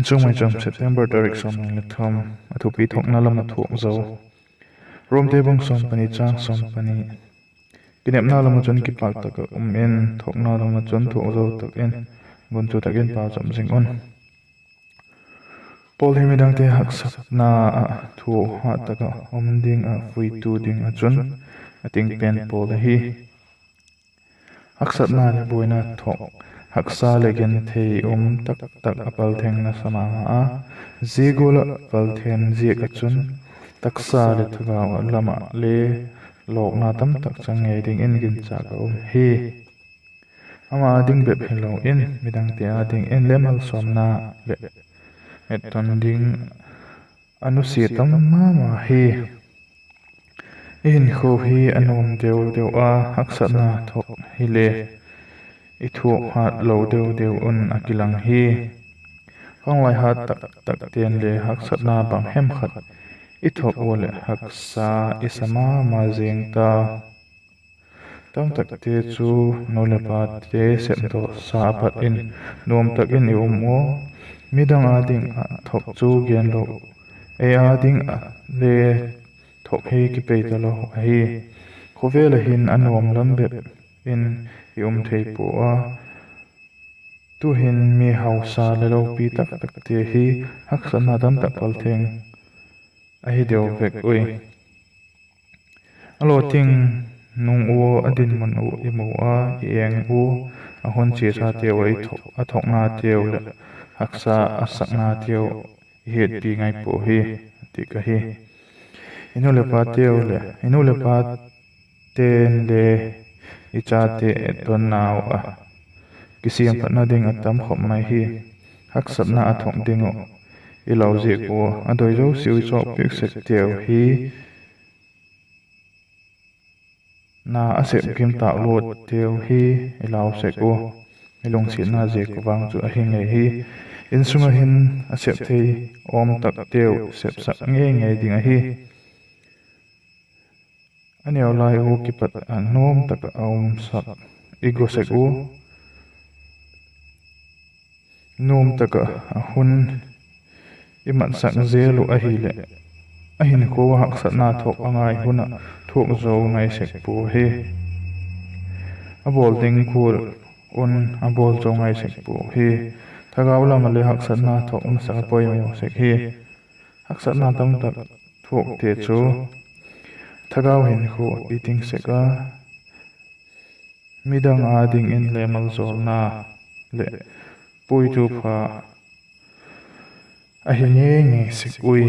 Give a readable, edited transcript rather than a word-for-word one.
chung mai chom September tarik som le thom athu pi thok na lam thok zo rom te bong som pani cha som pani kinep na lam chon ki pak tak en thok na lam chon thok zo tak en gon chu tak en pa chom jing on pol hi midang te hak sak na thu ha tak ding a fui tu ding a chon ating pen pol hi hak sat na le boina thok haksa legen thei tak tak apal theng na sama a zigol apal then zi ka chun taksa le thuga lama le lok na tam tak change ding in gin cha ka hi ama ding be phelo in midang te a ding en lemal somna le eton ding anu si tam ma hi in kho hi anom deu a haksa na thok hi le i thuk hat lo deu un akilang hi khong lai hat tak ten le hak satna bang hem khat i thok ole hak sa isama ma jeng ta tam tak te chu no le pa te sem to sa pat in nom tak in i o midang a ding a thok chu gen lo e a ding a le thok he ki pe ta lo hi khovela hin anom lam be in thei po a tu hin mi hausa le lo pi tak te hi hak sana dam tak pal theng a hi deu vek oi alo ting nung o adin man o i mo a eng o a hon chi sa te oi thok na te le hak sa asak na te hi ti ngai po hi ti ka hi inu le pa te le inu le pa ten le icha te ton naw a kisiam patna ding atam khom mai hi hak satna athong dingo ilau je ko adoi jo siu chok pik sek teu hi na asep kim ta lot teu hi ilau se ko ilong si na je ko wang chu a hi ngai hi in sunga hin asep thei om tak teu sep sak nge ding a hi aneo lai o ki pat anom tak om sak igo sek u nom tak a hun iman sak zelu a hi le a hin ko hak sat na thok angai huna thok zo ngai sek pu hi a bol ding khul un a bol zo ngai sek pu hi thagaw lam le hak sat na thok ma sa poi mo sek hi hak sat na tam tak thok te chu thagaw hin kho piting seka midang ading in lemal zol na le pui tu pha a hi nge sik ui